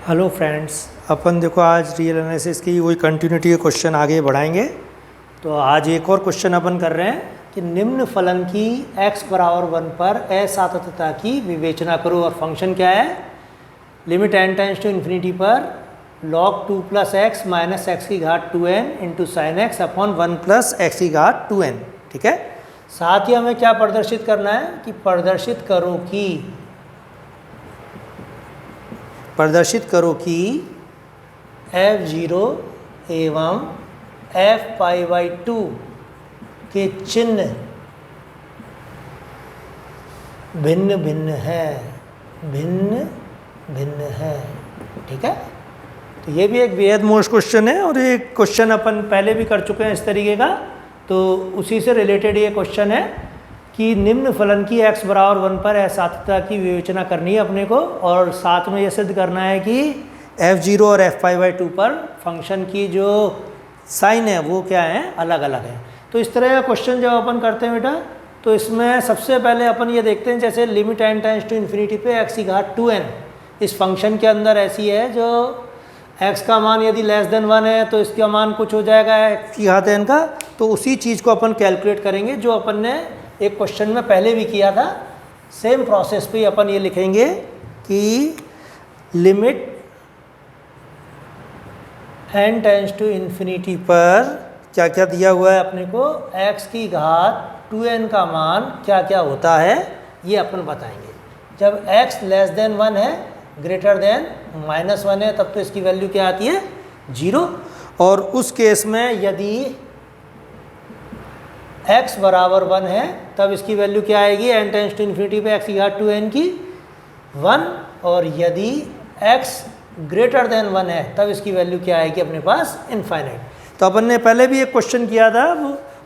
Hello friends, अपन देखो आज real analysis की वही कंटिन्यूटी के क्वेश्चन आगे बढ़ाएंगे। तो आज एक और क्वेश्चन अपन कर रहे हैं कि निम्न फलन की x बराबर 1 पर असातत्यता की विवेचना करो। और फंक्शन क्या है? Limit n tends to infinity पर log 2 plus x minus x की घात 2n into sine x upon 1 plus x की घात 2n। ठीक है, साथ ही हमें क्या प्रदर्शित करना है कि प्रदर्शित करो कि f0 एवं f पाई बाई 2 के चिन्ह भिन्न भिन्न है। ठीक है, तो ये भी एक बेहद मोस्ट क्वेश्चन है और एक क्वेश्चन अपन पहले भी कर चुके हैं इस तरीके का। तो उसी से रिलेटेड ये क्वेश्चन है कि निम्न फलन की x बराबर 1 पर असातत्यता की विवेचना करनी है अपने को, और साथ में ये सिद्ध करना है कि f0 और f पाई बाई 2 पर फंक्शन की जो साइन है वो क्या है, अलग अलग है। तो इस तरह का क्वेश्चन जब अपन करते हैं बेटा, तो इसमें सबसे पहले अपन ये देखते हैं जैसे limit n tends to infinity पे x की घात 2n इस फंक्शन के अंदर ऐसी है जो x का मान यदि लेस देन 1 है तो इसका मान कुछ हो जाएगा x की घात n का। तो उसी चीज़ को अपन कैलकुलेट करेंगे जो अपन ने एक क्वेश्चन में पहले भी किया था। सेम प्रोसेस पे अपन ये लिखेंगे कि limit n tends to infinity पर क्या क्या दिया हुआ है अपने को, x की घात 2n का मान क्या क्या होता है ये अपन बताएंगे। जब x लेस देन 1 है, ग्रेटर देन -1 है, तब तो इसकी वैल्यू क्या आती है, 0। और उस केस में यदि x बराबर 1 है तब इसकी वैल्यू क्या आएगी, n टेंड्स टू इन्फिनिटी पे x की घात 2n की 1। और यदि x ग्रेटर देन 1 है तब इसकी वैल्यू क्या आएगी अपने पास, इनफाइनाइट। तो अपन ने पहले भी एक क्वेश्चन किया था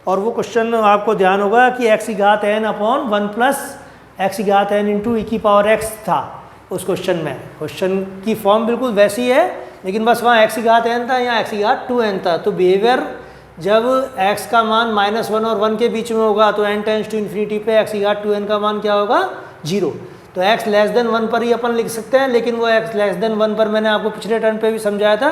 और वो क्वेश्चन आपको ध्यान होगा कि x की घात n अपॉन 1 प्लस x की घात n इंटू e की पावर x था उस क्वेश्चन में। क्वेश्चन की फॉर्म बिल्कुल वैसी है, लेकिन बस वहाँ x की घात n था, यहाँ x की घात 2n था। तो बिहेवियर जब x का मान -1 और 1 के बीच में होगा तो n टेंड्स टू इन्फिनिटी पे x की घात 2n का मान क्या होगा, 0। तो x लेस देन 1 पर ही अपन लिख सकते हैं, लेकिन वो x लेस देन 1 पर मैंने आपको पिछले टर्न पे भी समझाया था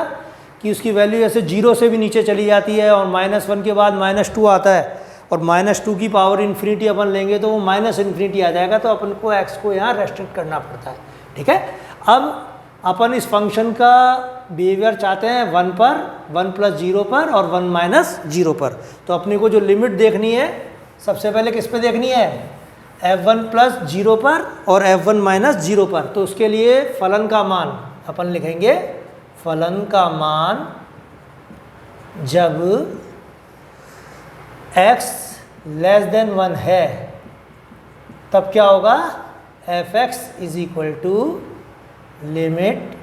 कि उसकी वैल्यू ऐसे 0 से भी नीचे चली जाती है और -1 के बाद -2 आता है, और -2 की पावर इन्फिनिटी अपन लेंगे तो वो -इन्फिनिटी आ जाएगा। तो अपन को x को यहाँ रेस्ट्रिक्ट करना पड़ता है। ठीक है, अब अपन इस फंक्शन का बिहेवियर चाहते हैं 1 पर, 1 प्लस 0 पर और 1 माइनस 0 पर। तो अपने को जो लिमिट देखनी है सबसे पहले किस पे देखनी है, f1 प्लस 0 पर और f1 माइनस 0 पर। तो उसके लिए फलन का मान अपन लिखेंगे, फलन का मान जब x लेस देन 1 है तब क्या होगा, f(x) is equal to limit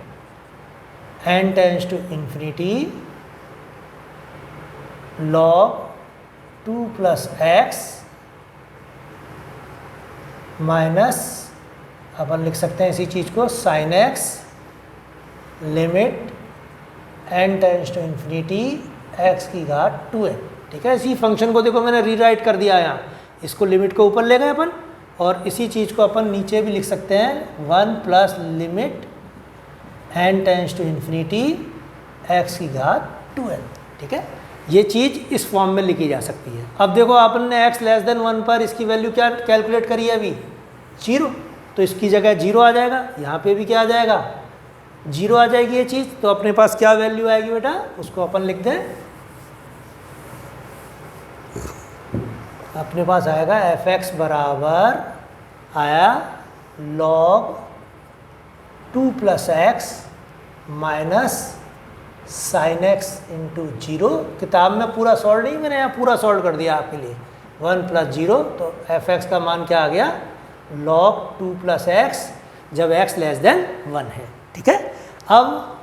n tends to infinity log 2 plus x minus, अपन लिख सकते हैं इसी चीज़ को, sine x limit n tends to infinity x की घात 2n। ठीक है, इसी फंक्शन को देखो मैंने रीराइट कर दिया यहाँ, इसको लिमिट को ऊपर ले गए अपन, और इसी चीज़ को अपन नीचे भी लिख सकते हैं 1 plus limit n tends to infinity x की घात 2n। ठीक है, ये चीज़ इस फॉर्म में लिखी जा सकती है। अब देखो अपन ने x लेस देन 1 पर इसकी वैल्यू क्या कैलकुलेट करी है अभी, 0। तो इसकी जगह 0 आ जाएगा, यहाँ पे भी क्या आ जाएगा, 0 आ जाएगी ये चीज़। तो अपने पास क्या वैल्यू आएगी बेटा, उसको अपन लिखते हैं, अपने पास आएगा f(x) बराबर आया log 2 plus x minus sine x into 0। किताब में पूरा सॉल्व नहीं, मैंने यहाँ पूरा सॉल्व कर दिया आपके लिए, 1 प्लस 0। तो f(x) का मान क्या आ गया, log 2 प्लस एक्स जब x लेस देन 1 है। ठीक है, अब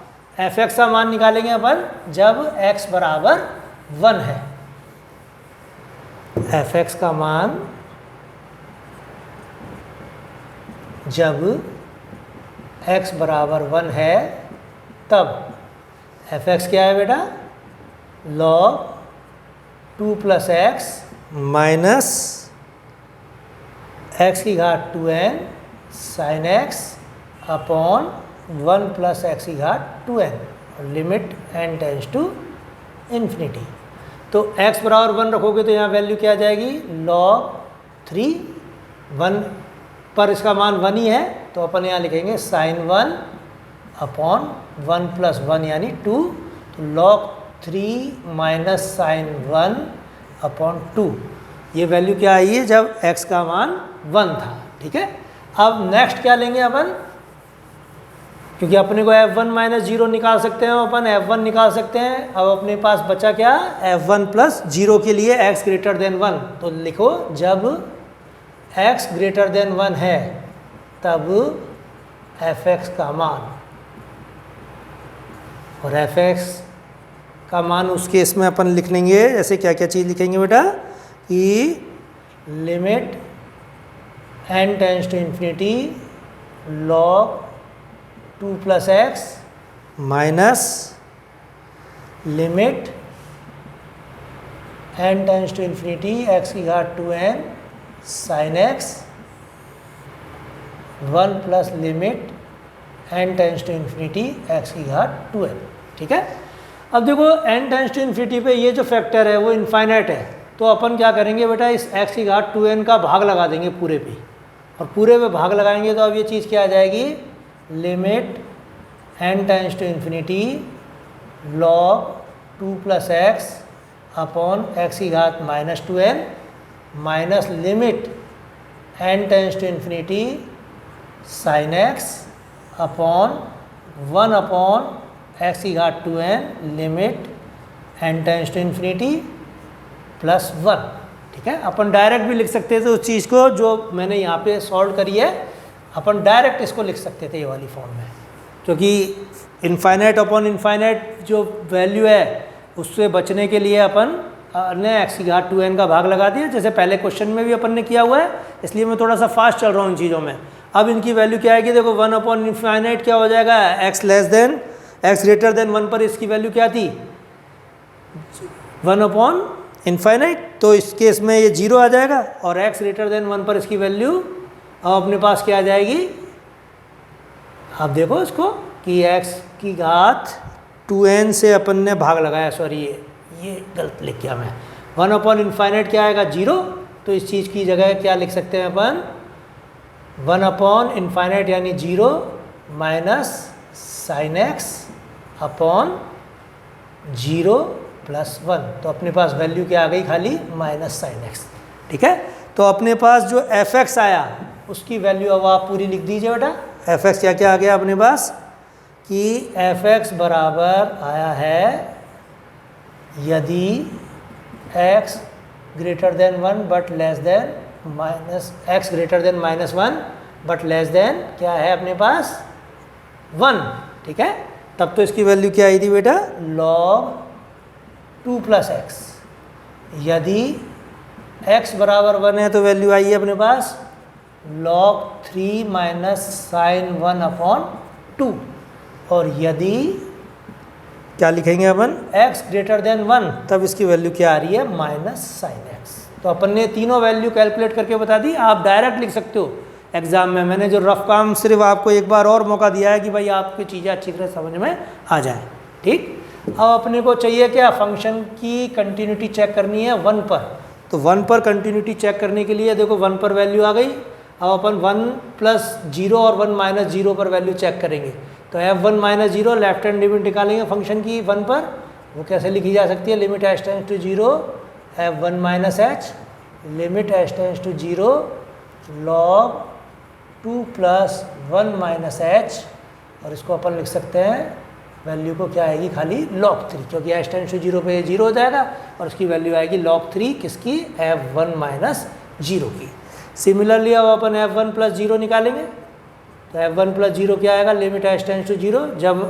f(x) का मान निकालेंगे अपन जब x बराबर 1 है। f(x) का मान जब x बराबर 1 है तब f(x) क्या है बेटा, log 2 plus x minus x की घात 2n sin x upon 1 plus x की घात 2n और limit n tends to infinity. तो x बराबर 1 रखोगे तो यहाँ वैल्यू क्या आ जाएगी, log 3, 1 पर इसका मान 1 ही है तो अपन यहाँ लिखेंगे sin 1 अपॉन 1 प्लस 1 यानी 2, तो log 3 माइनस साइन 1 अपॉन 2, ये वैल्यू क्या आई है जब x का मान 1 था। ठीक है, अब नेक्स्ट क्या लेंगे अपन, क्योंकि अपने को f1 माइनस 0 निकाल सकते हैं, अपन f1 निकाल सकते हैं। अब अपने पास बचा क्या, f1 प्लस 0 के लिए x ग्रेटर देन 1, तो लिखो जब x ग्रेटर देन 1 है तब fx का मान, और fx का मान उस केस में अपन लिख लेंगे जैसे क्या क्या चीज़ लिखेंगे बेटा, कि limit n tends to infinity log 2 plus x minus limit n tends to infinity x की घात 2n sine x 1 plus limit n tends to infinity x की घात 2n। ठीक है, अब देखो n टेंस टू इन्फिनिटी पे ये जो फैक्टर है वो इनफाइनाइट है, तो अपन क्या करेंगे बेटा, इस x की घात 2n का भाग लगा देंगे पूरे पे, और पूरे पे भाग लगाएंगे तो अब ये चीज़ क्या आ जाएगी, limit n tends to infinity log 2 plus x upon x की घात minus 2n minus limit n tends to infinity sine x upon 1 upon x की घात 2n limit n tends to infinity plus 1। ठीक है, अपन डायरेक्ट भी लिख सकते थे उस चीज़ को जो मैंने यहाँ पे सॉल्व करी है, अपन डायरेक्ट इसको लिख सकते थे ये वाली फॉर्म में, क्योंकि इनफाइनाइट अपॉन इनफाइनाइट जो वैल्यू है उससे बचने के लिए अपन ने x की घात 2n का भाग लगा दिया, जैसे पहले क्वेश्चन में भी अपन ने किया हुआ है, इसलिए मैं थोड़ा सा फास्ट चल रहा हूँ इन चीज़ों में। अब इनकी वैल्यू क्या आएगी, देखो 1 अपॉन इनफाइनाइट क्या हो जाएगा, x less than x greater than 1 पर इसकी वैल्यू क्या थी, 1 अपॉन इनफाइनाइट, तो इस केस में ये 0 आ जाएगा, और x ग्रेटर देन 1 पर इसकी वैल्यू अब अपने पास क्या आ जाएगी, आप देखो इसको कि x की घात 2n से अपन ने भाग लगाया, सॉरी ये गलत लिख गया मैं, 1 अपॉन इनफाइनाइट क्या आएगा 0, तो इस चीज़ की जगह क्या लिख सकते हैं अपन, 1 अपॉन इनफाइनाइट यानी 0 minus sine x upon 0 plus 1, तो अपने पास वैल्यू क्या आ गई खाली माइनस साइन x। ठीक है, तो अपने पास जो fx आया उसकी वैल्यू अब आप पूरी लिख दीजिए बेटा, fx क्या क्या आ गया अपने पास, कि fx बराबर आया है यदि x greater than 1 but less than minus x greater than minus 1 but less than क्या है अपने पास 1। ठीक है, तब तो इसकी वैल्यू क्या आई थी बेटा, log 2 प्लस एक्स, यदि x बराबर 1 है तो वैल्यू आई है अपने पास log 3 माइनस साइन 1 अपॉन 2, और यदि क्या लिखेंगे अपन x ग्रेटर देन 1 तब इसकी वैल्यू क्या आ रही है माइनस साइन x। तो अपन ने तीनों वैल्यू कैलकुलेट करके बता दी, आप डायरेक्ट लिख सकते हो एग्जाम में, मैंने जो रफ काम सिर्फ आपको एक बार और मौका दिया है कि भाई आपकी चीज़ें अच्छी तरह समझ में आ जाए। ठीक, अब अपने को चाहिए क्या, फंक्शन की कंटिन्यूटी चेक करनी है 1 पर, तो 1 पर कंटिन्यूटी चेक करने के लिए देखो 1 पर वैल्यू आ गई, अब अपन 1 प्लस 0 और 1 माइनस 0 पर वैल्यू चेक करेंगे, तो f1 minus 0 left hand limit निकालेंगे फंक्शन की 1 पर, वो कैसे लिखी जा सकती है, limit h tends to 0 f1 minus h limit h tends to 0 log 2 plus 1 minus h, और इसको अपन लिख सकते हैं वैल्यू को क्या आएगी खाली log 3, क्योंकि h टेंस टू 0 पे 0 हो जाएगा, और इसकी वैल्यू आएगी log 3 किसकी, f1 माइनस 0 की। सिमिलरली अब अपन f1 प्लस 0 निकालेंगे, तो f1 प्लस 0 क्या आएगा, लिमिट h टेंस टू 0, जब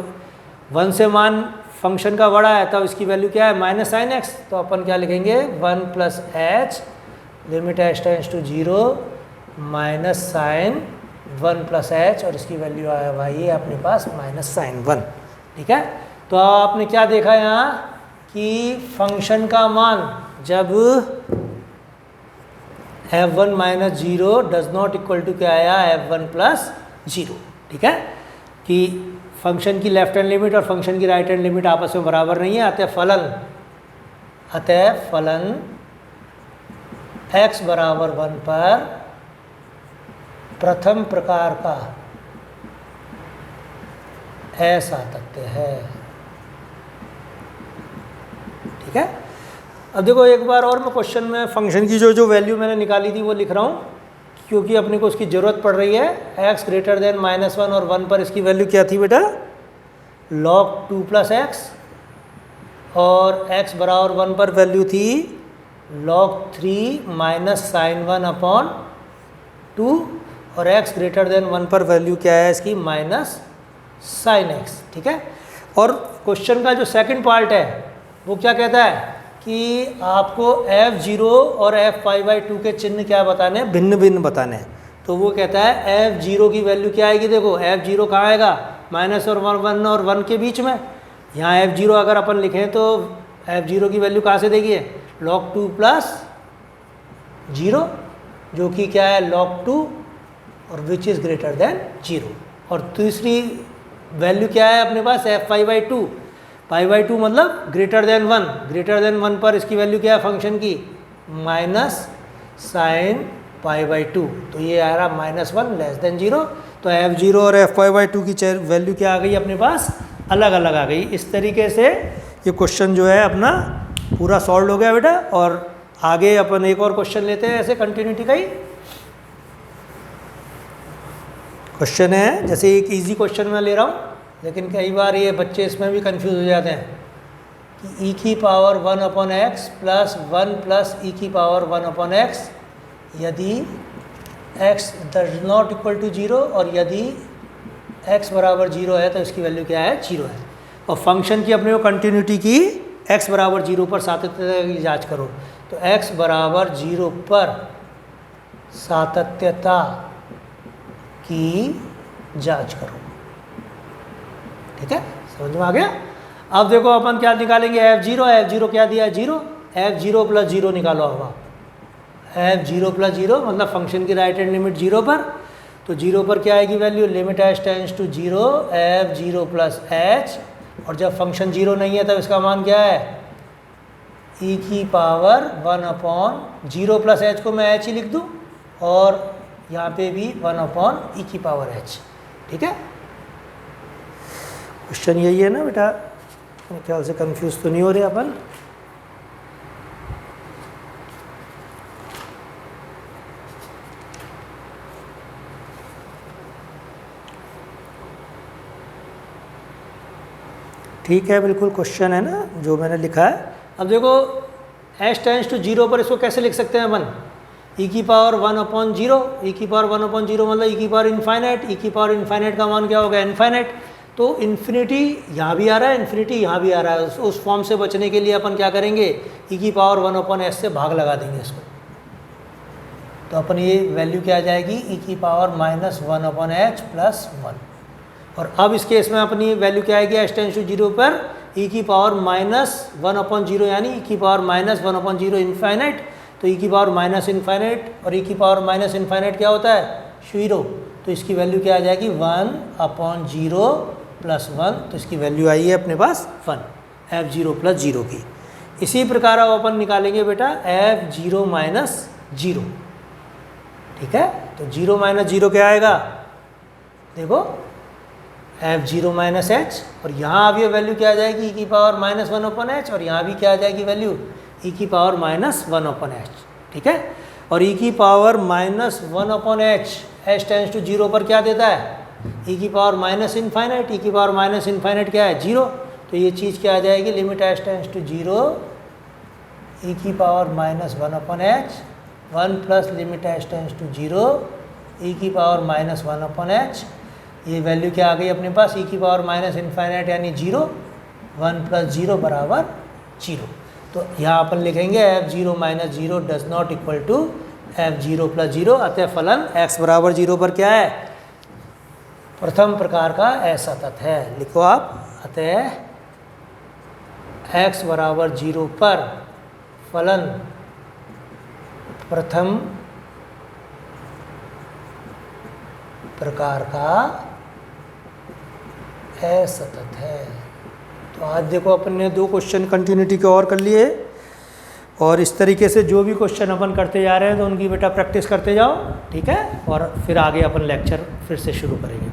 1 से मान फंक्शन का बड़ा है तब इसकी वैल्यू क्या है माइनस साइन x, तो अपन क्या लिखेंगे 1 plus h limit h tends to 0 minus sine 1 plus h, और इसकी वैल्यू आया भाई अपने पास माइनस साइन 1। ठीक है, तो आपने क्या देखा यहाँ कि फंक्शन का मान जब f1 minus 0 does not equal to क्या आया f1 प्लस 0। ठीक है, कि फंक्शन की लेफ्ट हैंड लिमिट और फंक्शन की राइट हैंड लिमिट आपस में बराबर नहीं है, अतः फलन x बराबर 1 पर प्रथम प्रकार का असातत्य है। ठीक है, अब देखो एक बार और मैं क्वेश्चन में फंक्शन की जो वैल्यू मैंने निकाली थी वो लिख रहा हूँ, क्योंकि अपने को उसकी ज़रूरत पड़ रही है। x ग्रेटर देन -1 और 1 पर इसकी वैल्यू क्या थी बेटा, log 2 + x, और x बराबर 1 पर वैल्यू थी log 3 - sin 1/2, और x ग्रेटर देन 1 पर वैल्यू क्या है इसकी -sin x। ठीक है, और क्वेश्चन का जो सेकंड पार्ट है वो क्या कहता है कि आपको f0 और f5/2 के चिन्ह क्या बताने हैं, भिन्न भिन्न बताने हैं। तो वो कहता है f0 की वैल्यू क्या आएगी, देखो f0 कहाँ आएगा, -1 और 1 के बीच में। यहाँ f0 अगर अपन लिखें तो f0 की वैल्यू कहाँ से देगी, log 2 + 0, जो कि क्या है log 2 और विच इज़ ग्रेटर देन 0। और तीसरी वैल्यू क्या है अपने पास, f5/2, π/2 मतलब ग्रेटर देन 1 पर इसकी वैल्यू क्या है फंक्शन की, -sin π/2। तो ये आ रहा -1 < 0। तो f0 और f5/2 की वैल्यू क्या आ गई अपने पास, अलग अलग आ गई। इस तरीके से ये क्वेश्चन जो है अपना पूरा सॉल्व हो गया बेटा। और आगे अपन एक और क्वेश्चन लेते हैं ऐसे कंटिन्यूटी का ही क्वेश्चन है। जैसे एक इजी क्वेश्चन मैं ले रहा हूँ, लेकिन कई बार ये बच्चे इसमें भी कंफ्यूज हो जाते हैं कि e⁻1/x + 1 + e⁻1/x यदि x does not equal to 0 और यदि x बराबर 0 है तो इसकी वैल्यू क्या है, 0 है। और फंक्शन की अपने को कंटिन्यूटी की x बराबर 0 पर सातत्यता की जांच करो। तो x बराबर 0 पर सातत्यता की जांच करो। ठीक है, समझ में आ गया। अब देखो अपन क्या निकालेंगे, f0 क्या दिया है, 0, f0 + 0 निकालो होगा। f0 + 0 मतलब फंक्शन की राइट हैंड लिमिट 0 पर, तो 0 पर क्या आएगी value, limit h tends to 0 f0 + h, और जब फंक्शन 0 नहीं है तब इसका मान क्या है, e⁻1/0 + h को मैं h ही लिख दूँ, और यहाँ पे भी 1/e⁻h। ठीक है, क्वेश्चन यही है ना बेटा, मेरे ख्याल से कंफ्यूज तो नहीं हो रहे अपन। ठीक है, बिल्कुल क्वेश्चन है ना जो मैंने लिखा है। अब देखो h टेंड्स टू 0 पर इसको कैसे लिख सकते हैं अपन, e⁻1/0, e⁻1/0 मतलब e⁻∞, का मान क्या होगा, इन्फाइनाइट। तो इन्फिनिटी यहाँ भी आ रहा है, इन्फिनिटी यहाँ भी आ रहा है। उस फॉर्म से बचने के लिए अपन क्या करेंगे, e⁻1/s से भाग लगा देंगे इसको। तो अपन ये वैल्यू क्या आ जाएगी, e⁻−1/h + 1। और अब इस केस में अपनी वैल्यू क्या आएगी, h टेंड्स टू 0 पर e⁻−1/0 यानी e⁻−1/0 इन्फाइनाइट। तो e⁻∞ और e⁻∞ क्या होता है, 0। तो इसकी वैल्यू क्या आ जाएगी, 1/0 + 1। तो इसकी वैल्यू आई है अपने पास 1, f0 + 0 की। इसी प्रकार अब अपन निकालेंगे बेटा f0 - 0। ठीक है, तो 0 - 0 क्या आएगा, देखो f0 - h, और यहाँ अब ये वैल्यू क्या आ जाएगी, e⁻−1/h, और यहाँ भी क्या आ जाएगी वैल्यू, e⁻−1/h। ठीक है, और e⁻−1/h h टेंड्स टू 0 पर क्या देता है, e⁻∞, क्या है 0। तो ये चीज़ क्या आ जाएगी, limit h tends to 0 e⁻−1/h 1 + limit h tends to 0 e⁻−1/h। ये वैल्यू क्या आ गई अपने पास, e⁻∞ यानी 0, 1 + 0 = 0। तो यहाँ अपन लिखेंगे f0 - 0 does not equal to f0 + 0। अतः फलन x बराबर 0 पर क्या है, प्रथम प्रकार का असतत है। लिखो आप, अतः x बराबर 0 पर फलन प्रथम प्रकार का असतत है। तो आज देखो अपन ने 2 क्वेश्चन कंटिन्यूटी के और कर लिए, और इस तरीके से जो भी क्वेश्चन अपन करते जा रहे हैं तो उनकी बेटा प्रैक्टिस करते जाओ, ठीक है। और फिर आगे अपन लेक्चर फिर से शुरू करेंगे।